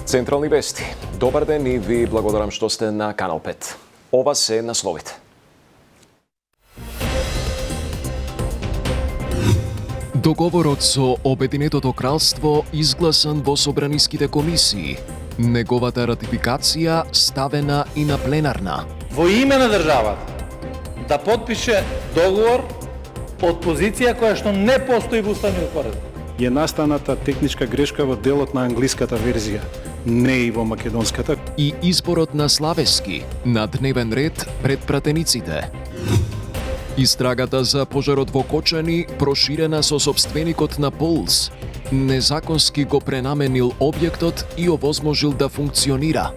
Централни вести. Добар ден и ви благодарам што сте на Канал 5. Ова се насловите. Договорот со Обединетото кралство изгласан во собраниските комисии. Неговата ратификација ставена и на пленарна. Во име на државата да потпише договор од позиција која што не постои во уставниот поредок. Е настаната техничка грешка во делот на англиската верзија, не и во македонската. И изборот на Славески на дневен ред пред пратениците. Истрагата за пожарот во Кочани проширена со сопственикот на Полс. Незаконски го пренаменил објектот и овозможил да функционира.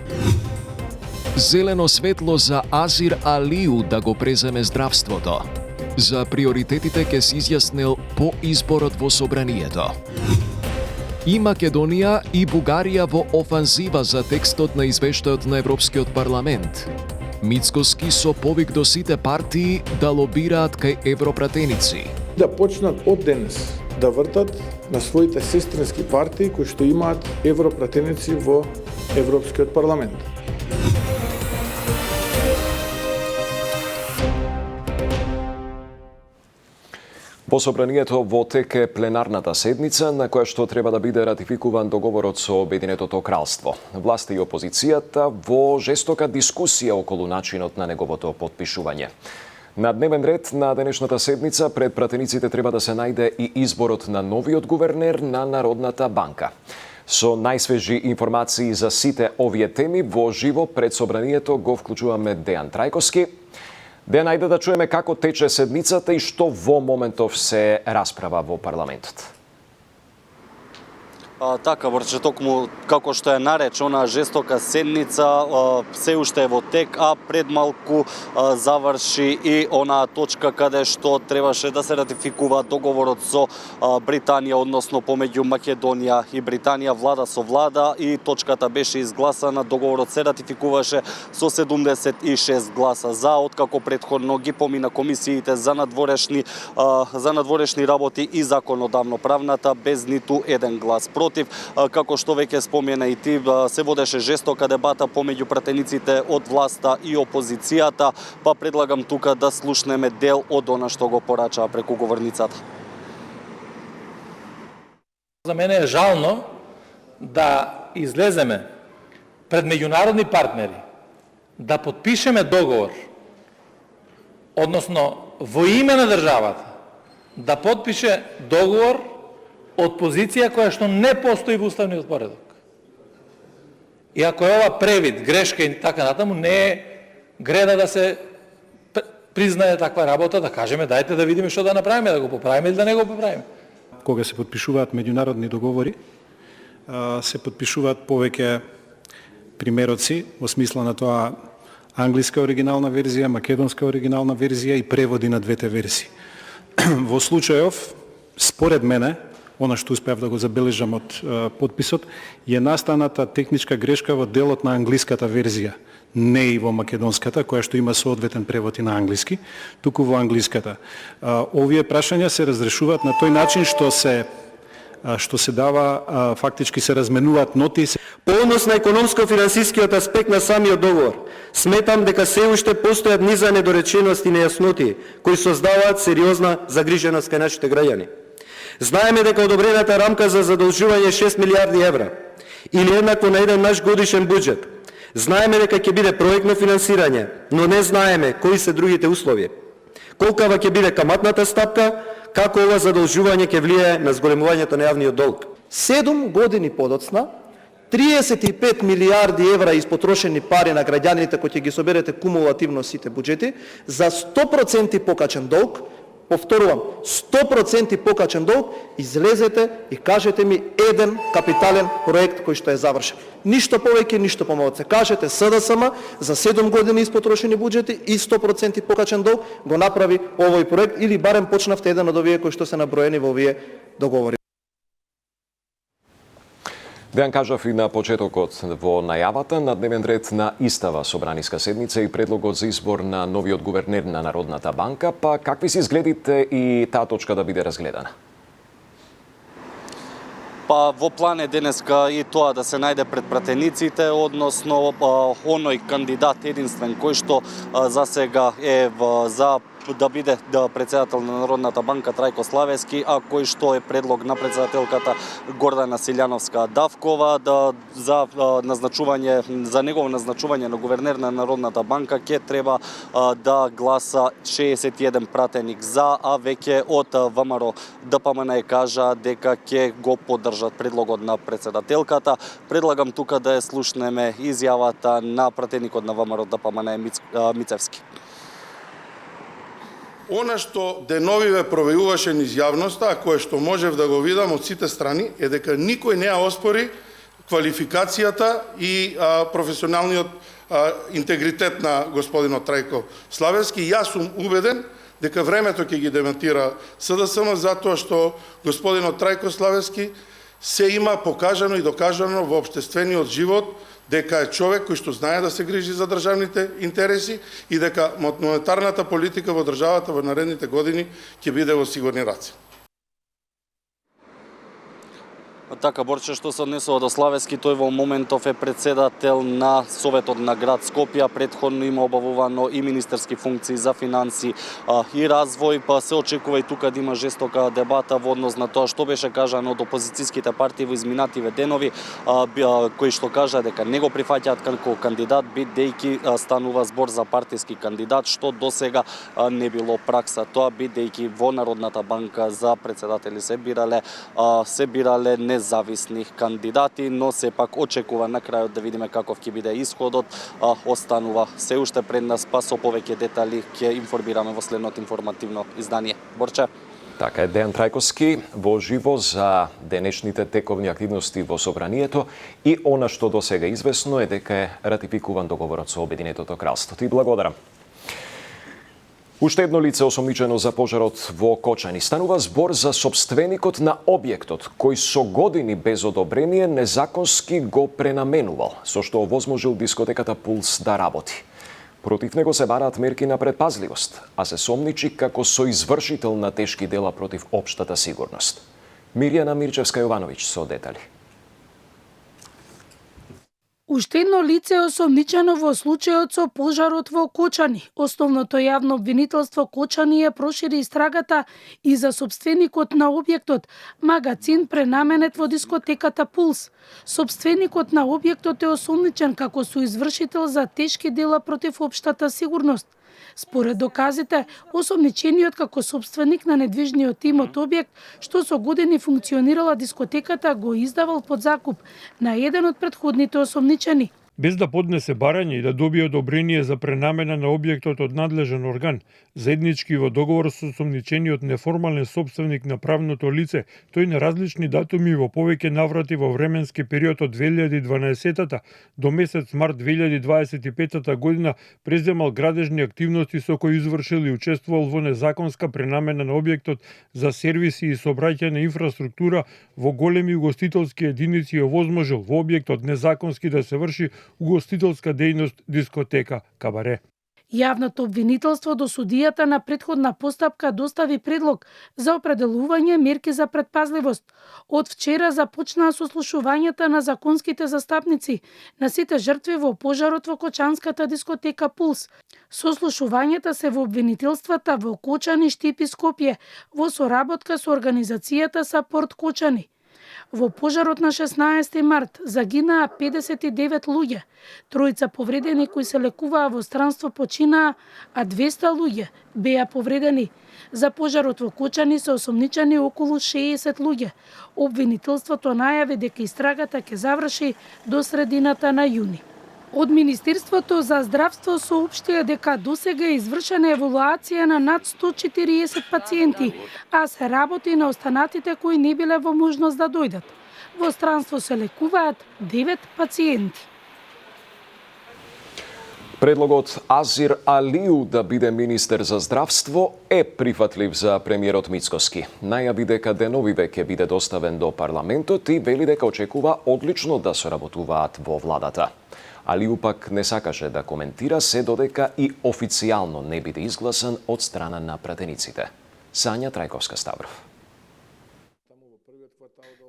Зелено светло за Азир Алију да го преземе здравството. За приоритетите ќе се изјаснил по изборот во собранието. И Македонија и Бугарија во офанзива за текстот на извештајот на Европскиот парламент. Мицкоски со повик до сите партии да лобираат кај европратеници. Да почнат од денес да вртат на своите сестрински партии кои што имаат европратеници во Европскиот парламент. Во собранието во тек е пленарната седница на која што треба да биде ратификуван договорот со Обединетото кралство. Власта и опозицијата во жестока дискусија околу начинот на неговото потпишување. На дневен ред на денешната седница пред пратениците треба да се најде и изборот на новиот гувернер на Народната банка. Со најсвежи информации за сите овие теми во живо пред собранието го вклучуваме Дејан Трајковски. Дејан, ајде да чуеме како тече седницата и што во моментов се расправа во парламентот. Така, Борче, токму како што е наречена жестока седница, се уште е во тек, а пред малку заврши и онаа точка каде што требаше да се ратификува договорот со Британија, односно помеѓу Македонија и Британија, влада со влада, и точката беше изгласана. Договорот се ратификуваше со 76 гласа за, откако претходно ги помина комисиите за надворешни работи и законодавно правната без ниту еден глас против. Како што веќе спомена и ти, се водеше жестока дебата помеѓу пратениците од власта и опозицијата, па предлагам тука да слушнеме дел од она што го порачаа преку говорницата. За мене е жално да излеземе пред меѓународни партнери, да потпишеме договор, односно во име на државата, да потпише договор од позиција која што не постои во уставниот поредок. И ако е ова превид, грешка и така натаму, не е греда да се признае таква работа, да кажеме дајте да видиме што да направиме, да го поправиме или да не го поправиме. Кога се потпишуваат меѓународни договори, се потпишуваат повеќе примероци во смисла на тоа англиска оригинална верзија, македонска оригинална верзија и преводи на двете версии. Во случајов, според мене, она што успеав да го забележам од подписот, е настаната техничка грешка во делот на англиската верзија, не и во македонската, која што има соодветен превод и на англиски, туку во англиската. Овие прашања се разрешуваат на тој начин што се дава, фактички се разменуваат ноти. По однос на економско-финансискиот аспект на самиот договор, сметам дека се уште постојат низа недоречености и нејасноти кои создаваат сериозна загриженост кај нашите граѓани. Знаеме дека одобрената рамка за задолжување 6 милиарди евра или еднакво на еден наш годишен буџет. Знаеме дека ќе биде проектно финансирање, но не знаеме кои се другите услови. Колкава ќе биде каматната стапка, како ова задолжување ќе влијае на зголемувањето на јавниот долг. 7 години подоцна, 35 милиарди евра испотрошени пари на граѓаните кои ќе ги соберете кумулативно сите буџети за 100% покачен долг. Повторувам, 100% покачен долг, излезете и кажете ми еден капитален проект кој што е завршен. Ништо повеќе, ништо помалку. Кажете СДСМ за 7 години испотрошени буџети и 100% покачен долг го направи овој проект или барем почнавте еден од овие кои што се наброени во овие договори. Дејан кажав и на почетокот во најавата на дневен ред на истава собраниска седница и предлогот за избор на новиот гувернер на Народната банка, па какви се изгледите и таа точка да биде разгледана? Па во план е денеска и тоа да се најде пред пратениците, односно оној кандидат единствен кој што за сега е за да биде председател на Народната банка Трајко Славески, а кој што е предлог на председателката Гордана Силјановска-Давкова за негово назначување на гувернер на Народната банка ќе треба да гласа 61 пратеник за, а веќе од ВМРО ДПМН кажа дека ќе го поддржат предлогот на председателката. Предлагам тука да ја слушнеме изјавата на пратеникот на ВМРО ДПМН Мицевски. Она што деновиве провејуваше низ јавноста, а кое што можев да го видам од сите страни, е дека никој не ја оспори квалификацијата и професионалниот интегритет на господинот Трајко Славески. Јас сум убеден дека времето ќе ги демонтира СДСМ, затоа што господинот Трајко Славески се има покажано и докажано во општествениот живот дека е човек кој што знае да се грижи за државните интереси и дека монетарната политика во државата во наредните години ќе биде во сигурни раци. Така, Борче, што се однесува до Славески, тој во моментов е председател на Советот на град Скопје, претходно има обавувано и министерски функции за финанси и развој, па се очекува и тука да има жестока дебата во однос на тоа што беше кажано од опозицијските партии во изминативе денови, кои што кажа дека не го прифаќаат како кандидат, бидејќи станува збор за партиски кандидат, што досега не било пракса. Тоа бидејќи во Народната банка за председатели се бирале независни кандидати, но сепак очекува на крајот да видиме каков ќе биде исходот. Останува се уште пред нас, па со повеќе детали ќе информираме во следното информативно издание. Борче. Така е, Дејан Трајковски во живо за денешните тековни активности во Собранието и она што досега известно е дека е ратификуван договорот со Обединетото кралство. Ти благодарам. Уште едно лице осомничено за пожарот во Кочани. Станува збор за сопственикот на објектот, кој со години без одобрение незаконски го пренаменувал, со што овозможил дискотеката Пулс да работи. Против него се бараат мерки на предпазливост, а се сомничи како соизвршител на тешки дела против општата сигурност. Мирјана Мирчевска-Јовановиќ со детали. Уште едно лице е осомничено во случајот со пожарот во Кочани. Основното јавно обвинителство Кочани прошири истрагата и за сопственикот на објектот, магазин пренаменет во дискотеката Пулс. Сопственикот на објектот е осомничен како соизвршител за тешки дела против општата сигурност. Според доказите, осомничениот како собственик на недвижниот имот објект, што со години функционирала дискотеката, го издавал под закуп на еден од претходните осомничени. Без да поднесе барање и да добие одобрение за пренамена на објектот од надлежен орган, заеднички во договор со осомничениот неформален собственик на правното лице, тој на различни датуми во повеќе наврати во временски период од 2012 до месец март 2025 година преземал градежни активности со кои извршил и учествувал во незаконска пренамена на објектот за сервиси и сообраќајна инфраструктура во големи угостителски единици и овозможил во објектот незаконски да се врши угостителска дејност дискотека кабаре. Јавното обвинителство до судијата на претходна постапка достави предлог за определување мерки за предпазливост. Од вчера започнаа сослушувањата на законските застапници на сите жртви во пожарот во кочанската дискотека Пулс. Сослушувањата се во обвинителствата во Кочани, Штип и Скопје во соработка со организацијата Сапорт Кочани. Во пожарот на 16 март загинаа 59 луѓе, тројца повредени кои се лекуваа во странство починаа, а 200 луѓе беа повредени. За пожарот во Кочани се осомничени околу 60 луѓе. Обвинителството најави дека истрагата ќе заврши до средината на јуни. Од Министерството за здравство соопштија дека досега е извршена евалуација на над 140 пациенти, а се работи на останатите кои не биле во можност да дојдат. Во странство се лекуваат 9 пациенти. Предлогот Азир Алиу да биде министер за здравство е прифатлив за премиерот Мицкоски. Најави дека деновиве ќе биде доставен до парламентот и вели дека очекува одлично да соработуваат во владата. Алиу пак не сакаше да коментира се додека и официјално не биде изгласан од страна на пратениците. Сања Трајковска-Ставров.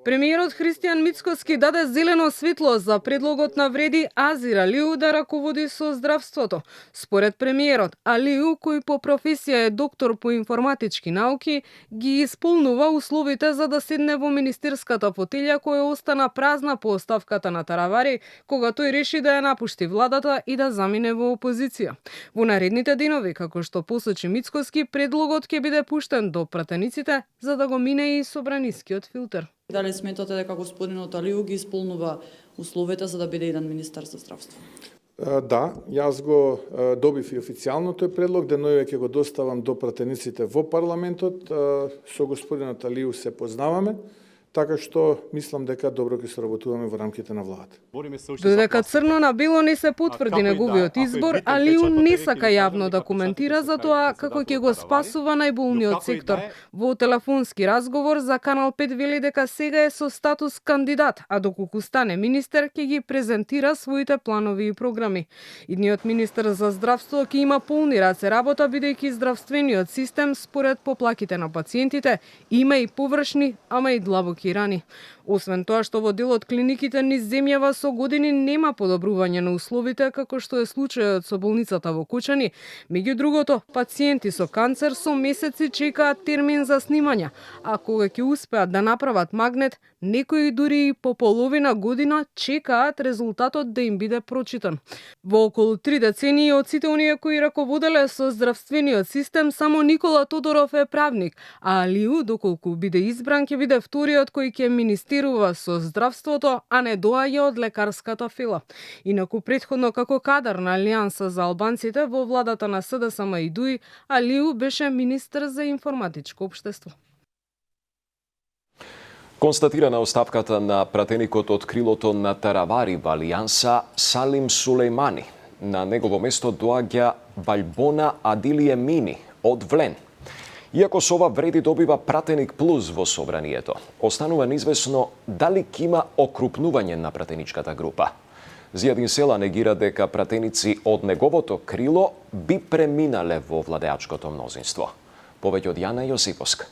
Премиерот Христијан Мицкоски даде зелено светло за предлогот на Вреди Азир Алиу да раководи со здравството. Според премиерот, Алиу, кој по професија е доктор по информатички науки, ги исполнува условите за да седне во министерската фотелја која остана празна по оставката на Таравари, кога тој реши да ја напушти владата и да замине во опозиција. Во наредните денови, како што посочи Мицкоски, предлогот ќе биде пуштен до пратениците за да го мине и собранискиот филтер. Дали сметате дека господинот Алиу ги исполнува условите за да биде еден министер за здравство? Да, јас го добив и официјално тој предлог, денојве ќе го доставам до пратениците во парламентот. Со господинот Алиу се познаваме, така што мислам дека добро ќе соработуваме во рамките на владата. Додека црно на бело не се потврди неговиот избор, Алиу не сака јавно да коментира за тоа како ќе го спасува најболниот сектор. Во телефонски разговор за Канал 5 вели дека сега е со статус кандидат, а доколку стане министер ќе ги презентира своите планови и програми. Идниот министер за здравство ќе има полни раце работа бидејќи здравствениот систем според поплаките на пациентите има и површни, ама и длабоки рани. Освен тоа што во дел од клиниките низ земјава со години нема подобрување на условите како што е случајот со болницата во Кочани, меѓу другото, пациенти со канцер со месеци чекаат термин за снимање, а кога ќе успеат да направат магнет, некои дури и по половина година чекаат резултатот да им биде прочитан. Во околу 3 децении од сите оние кои раководеле со здравствениот систем, само Никола Тодоров е правник, а Алиу, доколку биде избран, ќе биде вториот кој ќе министерува со здравството, а не доаѓа од лекарската фила. Инаку претходно како кадар на Алијанса за албанците во владата на СДСМ и ДУИ, Алиу беше министер за информатичко општество. Констатирана оставката на пратеникот од крилото на Таравари во Алијанса Салим Сулејмани. На негово место доаѓа Валбона Адилие Мини од Влен. Иако со ова Вреди добива пратеник плюс во собранието, останува неизвестно дали ќе има окрупнување на пратеничката група. Зијадин Села негира дека пратеници од неговото крило би преминале во владеачкото мнозинство. Повеќе од Јана Јосиповска.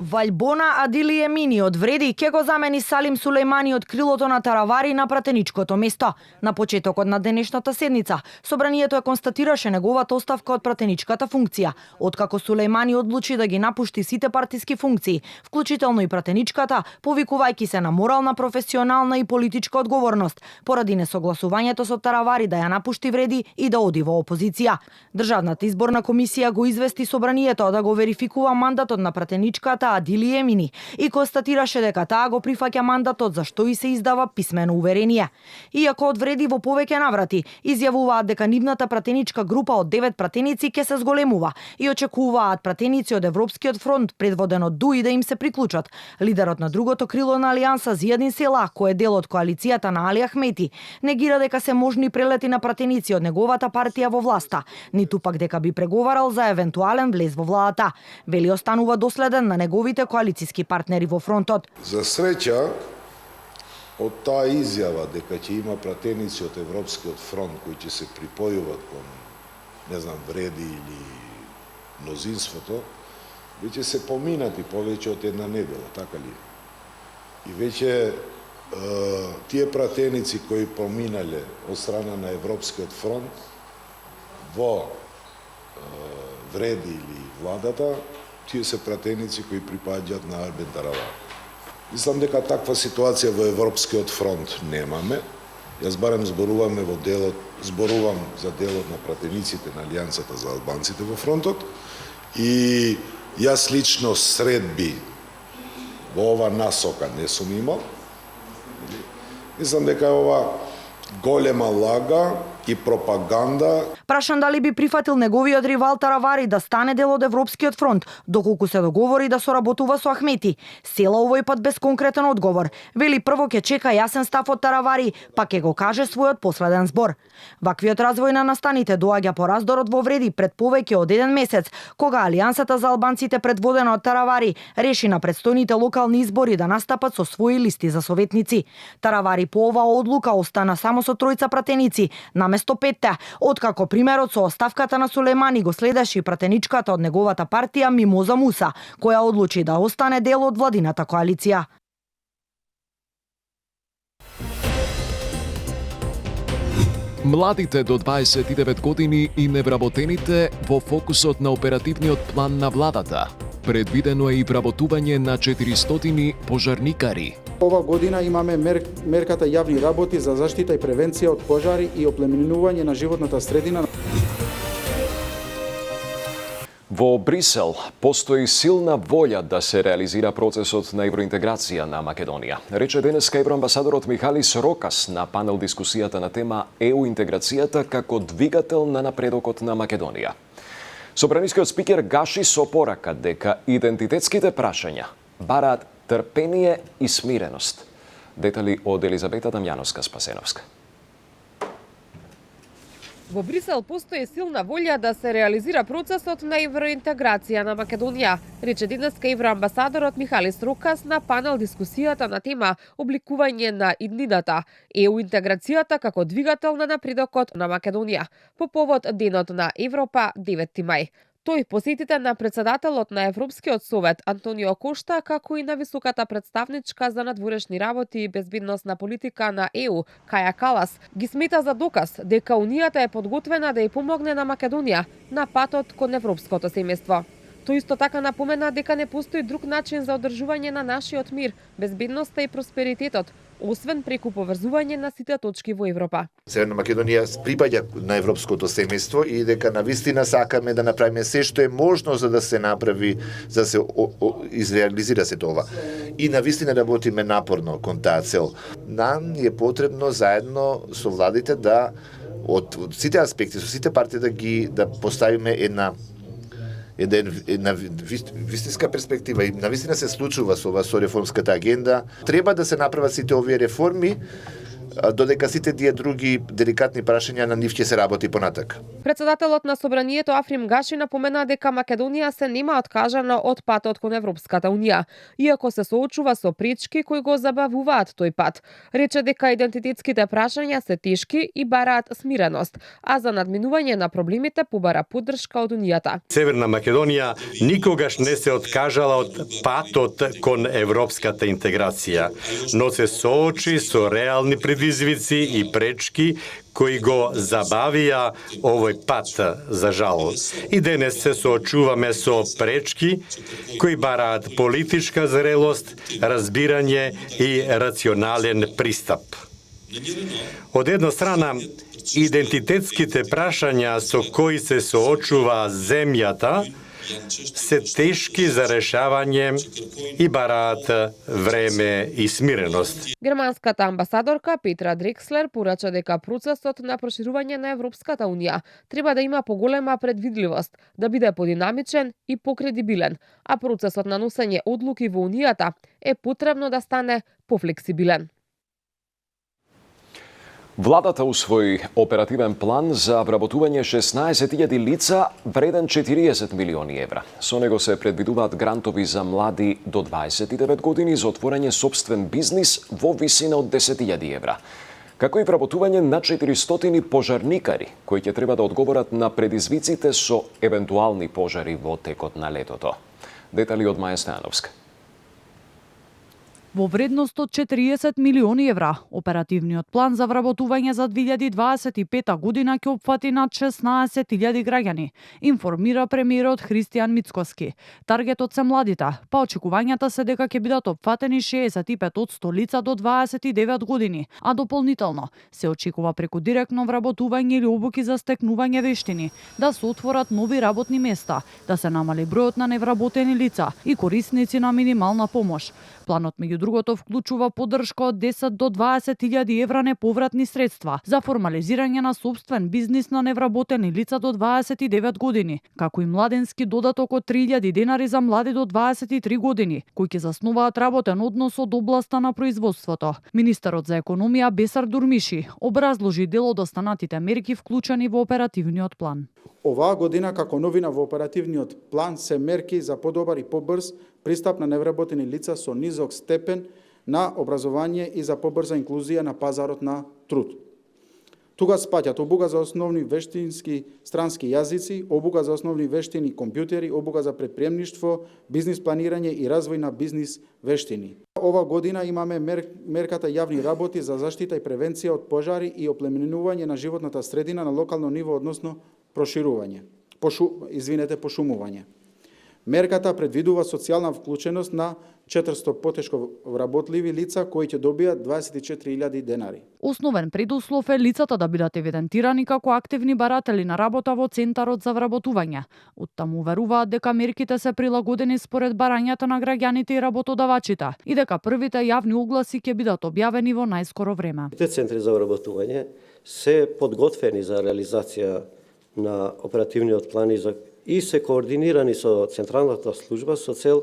Валбона Адилие Мини од Вреди ќе го замени Салим Сулејмани од крилото на Таравари на пратеничкото место. На почетокот на денешната седница, собранието ја констатираше неговата оставка од пратеничката функција, откако Сулејмани одлучи да ги напушти сите партиски функции, вклучително и пратеничката, повикувајќи се на морална, професионална и политичка одговорност, поради несогласувањето со Таравари да ја напушти Вреди и да оди во опозиција. Државната изборна комисија го извести собранието да го верификува мандатот на пратеничката Адилие Мини и констатираше дека таа го прифаќа мандатот за што и се издава писмено уверение. Иако од Вреди во повеќе наврати изјавуваат дека нивната пратеничка група од 9 пратеници ќе се зголемува и очекуваат пратеници од Европскиот фронт предводен од ДУИ да им се приклучат. Лидерот на другото крило на Алијанса Зијадин Села, кој е дел од коалицијата на Али Ахмети, негира дека се можни прелети на пратеници од неговата партија во власта, ниту пак дека би преговарал за евентуален влез во владата. Вели останува доследен на неговите коалициски партнери во фронтот. За среќа, од таа изјава дека ќе има пратеници од Европскиот фронт кои ќе се припојуваат кон, не знам, Вреди или мнозинството, веќе се поминати повеќе од една недела, така ли? И веќе тие пратеници кои поминале од страна на Европскиот фронт во Вреди или владата, тие се пратеници кои припаѓаат на Арбен Таравари. Мислам дека таква ситуација во Европскиот фронт немаме. Јас барем зборувам за делот на пратениците на Алијансата за албанците во фронтот и јас лично средби во ова насока не сум имал. Мислам дека ова голема лага и пропаганда. Прашан дали би прифатил неговиот ривал Таравари да стане дел од Европскиот фронт, доколку се договори да соработува со Ахмети. Села овој пат без конкретен одговор. Вели прво ќе чека јасен став од Таравари, па ќе го каже својот последен збор. Ваквиот развој на настаните доаѓа по раздорот во Вреди пред повеќе од 1 месец, кога Алијансата за албанците предводена од Таравари реши на претстојните локални избори да настапат со своји листи за советници. Таравари по оваа одлука остана само со тројца пратеници, наместо наместо 5-те, откако примерот со оставката на Сулејмани го следеше и пратеничката од неговата партија Мимоза Муса, која одлучи да остане дел од владината коалиција. Младите до 29 години и невработените во фокусот на оперативниот план на владата. Предвидено е и вработување на 400 пожарникари. Ова година имаме мерката јавни работи за заштита и превенција од пожари и оплеменување на животната средина. Во Брисел постои силна волја да се реализира процесот на евроинтеграција на Македонија, рече денеска евроамбасадорот Михалис Рокас на панел дискусијата на тема ЕУ интеграцијата како двигател на напредокот на Македонија. Собранискиот спикер гаши со порака дека идентитетските прашања бараат трпение и смиреност. Детали од Елизабета Дамјановска-Спасеновска. Во Брисел постои силна волја да се реализира процесот на евроинтеграција на Македонија, рече денеска евроамбасадорот Михалис Рокас на панел дискусијата на тема обликување на иднината, ЕУ интеграцијата како двигател на напредокот на Македонија, по повод Денот на Европа 9 мај. Тој посетите на председателот на Европскиот совет Антонио Кошта, како и на високата представничка за надворешни работи и безбедносна политика на ЕУ, Каја Калас, ги смета за доказ дека Унијата е подготвена да ја помогне на Македонија на патот кон европското семејство. Тој исто така напомена дека не постои друг начин за одржување на нашиот мир, безбедноста и просперитетот, освен преку поврзување на сите точки во Европа. Северна Македонија припаѓа на европското семејство и дека навистина сакаме да направиме се што е можно за да се направи, за да се изреализира се тоа. И навистина работиме напорно кон таа цел. Нам е потребно заедно со владите да од сите аспекти, со сите партии да поставиме една вистинска перспектива и навистина се случува со реформската агенда. Треба да се направат сите овие реформи, додека сите тие други деликатни прашања на нив ќе се работи понатак. Председателот на Собранието Африм Гаши напомена дека Македонија се нема откажана од патот кон Европската Унија, иако се соочува со пречки кои го забавуваат тој пат. Рече дека идентитетските прашања се тешки и бараат смиреност, а за надминување на проблемите побара поддршка од Унијата. Северна Македонија никогаш не се откажала од патот кон европската интеграција, но се соочи со реални предизвици и пречки кои го забавија овој пат, за жал. И денес се соочуваме со пречки кои бараат политичка зрелост, разбирање и рационален пристап. Од една страна, идентитетските прашања со кои се соочува земјата се тешки за решавање и бараат време и смиреност. Германската амбасадорка Петра Дрекслер порача дека процесот на проширување на Европската Унија треба да има поголема предвидливост, да биде подинамичен и покредибилен, а процесот на носење одлуки во Унијата е потребно да стане пофлексибилен. Владата усвои оперативен план за вработување 16.000 лица вреден 40 милиони евра. Со него се предвидуваат грантови за млади до 29 години за отворање собствен бизнис во висина од 10.000 евра, како и вработување на 400 пожарникари кои ќе треба да одговорат на предизвиците со евентуални пожари во текот на летото. Детали од Маја Стојановска. Во вредност од 40 милиони евра, оперативниот план за вработување за 2025 година ќе опфати над 16.000 граѓани, информира премиерот Христијан Мицкоски. Таргетот се младите, па очекувањата се дека ќе бидат опфатени 65% лица до 29 години, а дополнително се очекува преку директно вработување или обуки за стекнување вештини, да се отворат нови работни места, да се намали бројот на невработени лица и корисници на минимална помош. Планот меѓу другото вклучува поддршка од 10 до 20.000 евра неповратни средства за формализирање на собствен бизнис на невработени лица до 29 години, како и младенски додаток од 3.000 денари за млади до 23 години, кои ќе заснуваат работен однос од областа на производството. Министерот за економија Бесар Дурмиши образложи дел од останатите мерки вклучени во оперативниот план. Оваа година како новина во оперативниот план се мерки за подобар и побрз пристап на невработени лица со низок степен на образование и за побрза инклузија на пазарот на труд. Тука спаѓаат обука за основни вештински странски јазици, обука за основни вештини компјутери, обука за предприемништво, бизнис планирање и развој на бизнис вештини. Ова година имаме мерката јавни работи за заштита и превенција од пожари и оплеменување на животната средина на локално ниво, односно пошумување. Мерката предвидува социјална вклученост на 400 потешко вработливи лица кои ќе добијат 24.000 денари. Основен предуслов е лицата да бидат евидентирани како активни баратели на работа во Центарот за вработување. Оттаму веруваат дека мерките се прилагодени според барањата на граѓаните и работодавачите и дека првите јавни огласи ќе бидат објавени во најскоро време. Центри за вработување се подготвени за реализација на оперативниот план и се координирани со Централната служба со цел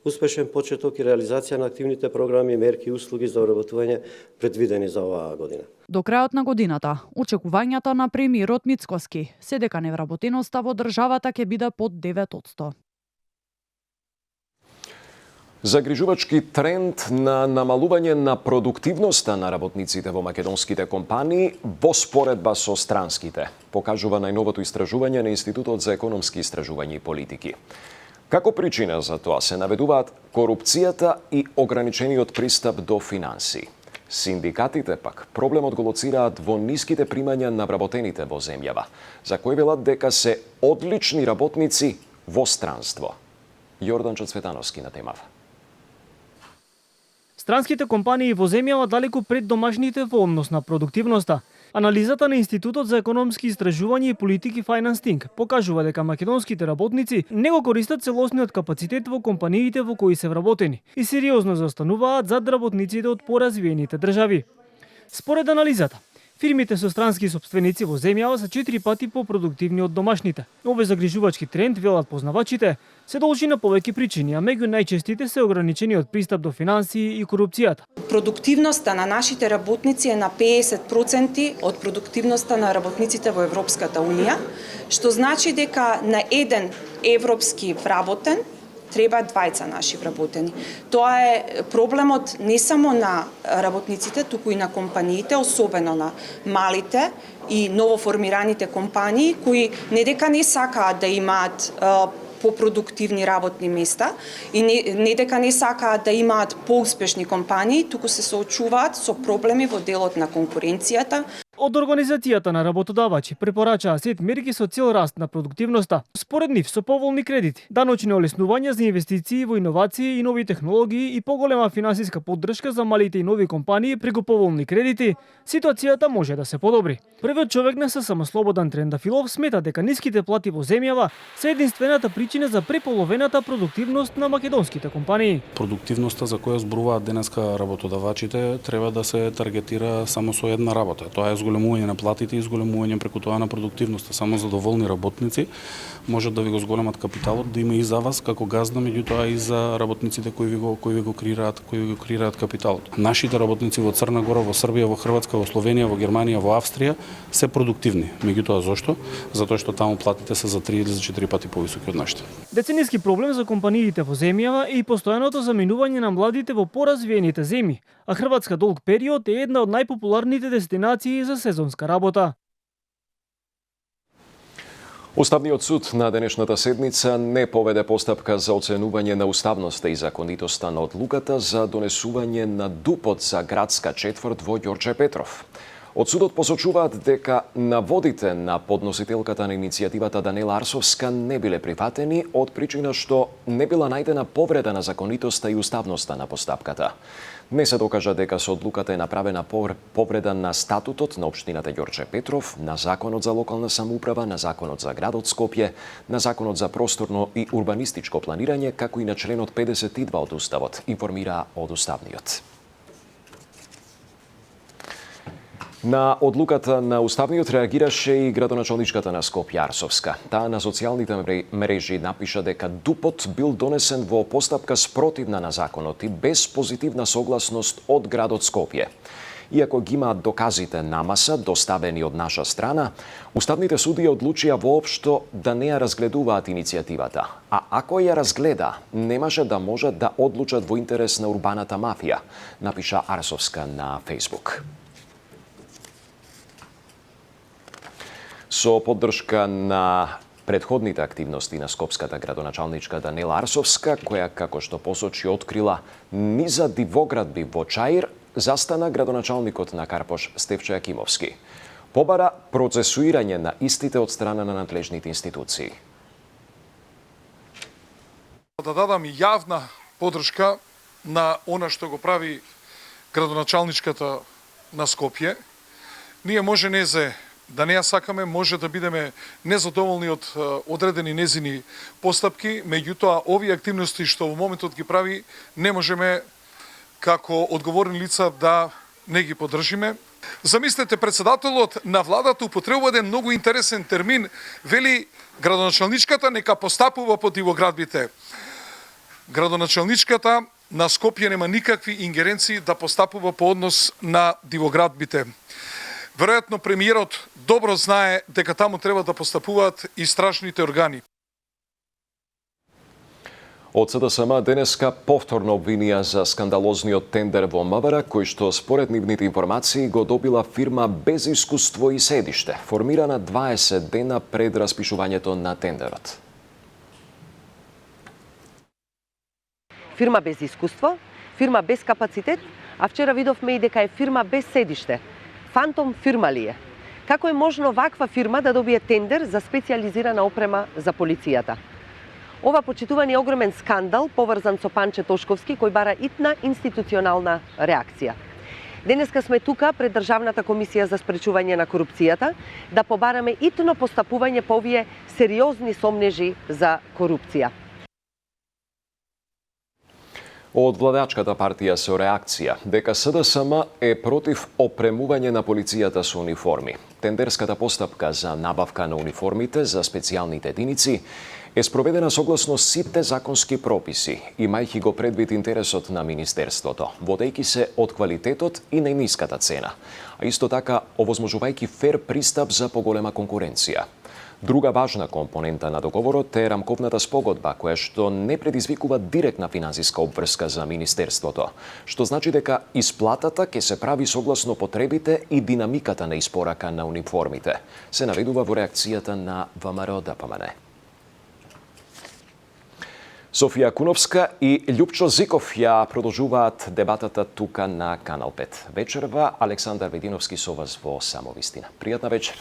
успешен почеток и реализација на активните програми, мерки и услуги за вработување предвидени за оваа година. До крајот на годината, очекувањата на премиерот Мицкоски се дека невработеноста во државата ќе биде под 9%. Загрижувачки тренд на намалување на продуктивноста на работниците во македонските компании во споредба со странските, покажува најновото истражување на Институтот за економски истражувања и политики. Како причина за тоа се наведуваат корупцијата и ограничениот пристап до финанси. Синдикатите пак проблемот го лоцираат во ниските примања на вработените во земјава, за кои велат дека се одлични работници во странство. Јорданчо Цветановски на темава. Странските компании во земјава далеку пред домашните во однос на продуктивноста. Анализата на Институтот за економски истражувања и политики Finance Think покажува дека македонските работници не го користат целосниот капацитет во компаниите во кои се вработени и сериозно заостануваат зад работниците од поразвиените држави. Според анализата, фирмите со странски сопственици во земјава се 4 пати попродуктивни од домашните. Овој загрижувачки тренд, велат познавачите, се должи на повеќе причини, а меѓу најчестите се ограничениот пристап до финансии и корупцијата. Продуктивноста на нашите работници е на 50% од продуктивноста на работниците во Европската Унија, што значи дека на еден европски вработен треба 2 наши вработени. Тоа е проблемот не само на работниците, туку и на компаниите, особено на малите и новоформираните компании, кои не дека не сакаат да имаат попродуктивни работни места и не дека не сакаат да имаат поуспешни компании, туку се соочуваат со проблеми во делот на конкуренцијата. Од Организацијата на работодавачи препорачаа сет мерки со цел раст на продуктивноста. Според нив со поволни кредити, даночни олеснувања за инвестиции во иновации и нови технологии и поголема финансиска поддршка за малите и нови компании преку поволни кредити, ситуацијата може да се подобри. Првиот човек на ССМ Слободан Трендафилов смета дека ниските плати во земјава се единствената причина за преполовената продуктивност на македонските компании. Продуктивноста за која зборуваат денеска работодавачите треба да се таргетира само со една работа. Тоа е зголемување на платите и зголемување преку тоа на продуктивноста. Само задоволни работници можат да ви го зголемат капиталот, да има и за вас како газда, меѓутоа и за работниците кои ви го креираат капиталот. Нашите работници во Црна Гора, во Србија, во Хрватска, во Словенија, во Германија, во Австрија се продуктивни. Меѓутоа зошто? Затоа што таму платите се за 3 или за 4 пати повисоки од нашите. Децениски проблем за компаниите во земјава е и постојаното заминување на младите во поразвиените земји, а Хрватска долг период е една од најпопуларните дестинации за сезонска работа. Уставниот суд на денешната седница не поведе постапка за оценување на уставноста и законитоста на одлуката за донесување на ДУП-от за градска четврт во Ѓорче Петров. Од судот посочуваат дека наводите на подносителката на иницијативата Данела Арсовска не биле прифатени од причина што не била најдена повреда на законитоста и уставноста на постапката. Не се докажа дека со одлуката е направена повреда на статутот на општината Ѓорче Петров, на Законот за локална самоуправа, на Законот за градот Скопје, на Законот за просторно и урбанистичко планирање, како и на членот 52 од Уставот, информира од Уставниот. На одлуката на Уставниот реагираше и градоначалничката на Скопје Арсовска. Таа на социјалните мрежи напиша дека ДУП-от бил донесен во постапка спротивна на законот и без позитивна согласност од градот Скопје. Иако ги имаат доказите на маса, доставени од наша страна, уставните судија одлучија воопшто да не ја разгледуваат иницијативата. А ако ја разгледа, немаше да можат да одлучат во интерес на урбаната мафија, напиша Арсовска на Фејсбук. Со поддршка на предходните активности на скопската градоначалничка Данела Арсовска, која, како што посочи, открила низа дивоградби во Чаир, застана градоначалникот на Карпош Стефчо Јакимовски. Побара процесуирање на истите од страна на надлежните институции. Да дадам јавна поддршка на она што го прави градоначалничката на Скопје. Ние може да не ја сакаме, може да бидеме незадоволни од одредени незини постапки, меѓутоа овие активности што во моментот ги прави, не можеме како одговорни лица да не ги поддржиме. Замислете, председателот на владата употребува еден многу интересен термин, вели градоначалничката нека постапува по дивоградбите. Градоначалничката на Скопје нема никакви ингеренции да постапува по однос на дивоградбите. Веројатно премиерот добро знае дека таму треба да постапуваат и страшните органи. Од СДСМ денеска повторно обвинија за скандалозниот тендер во МВР, кој што според нивните информации го добила фирма без искуство и седиште, формирана 20 дена пред распишувањето на тендерот. Фирма без искуство, фирма без капацитет, а вчера видовме и дека е фирма без седиште. Фантом фирма ли е? Како е можно ваква фирма да добие тендер за специјализирана опрема за полицијата? Ова почитување е огромен скандал поврзан со Панче Тошковски, кој бара итна институционална реакција. Денеска сме тука пред Државната комисија за спречување на корупцијата да побараме итно постапување по овие сериозни сомнежи за корупција. Од владачката партија со реакција дека СДСМ е против опремување на полицијата со униформи. Тендерската постапка за набавка на униформите за специјалните единици е спроведена согласно сите законски прописи, имајќи го предвид интересот на Министерството, водејќи се од квалитетот и најниската цена, а исто така овозможувајќи фер пристап за поголема конкуренција. Друга важна компонента на договорот е рамковната спогодба, која што не предизвикува директна финансиска обврска за Министерството, што значи дека исплатата ќе се прави согласно потребите и динамиката на испорака на униформите, се наведува во реакцијата на ВМРО-ДПМН. Софија Куновска и Љупчо Зиков ја продолжуваат дебатата тука на Канал 5. Вечерва Александар Вединовски со вас во Самовистина. Пријатна вечер.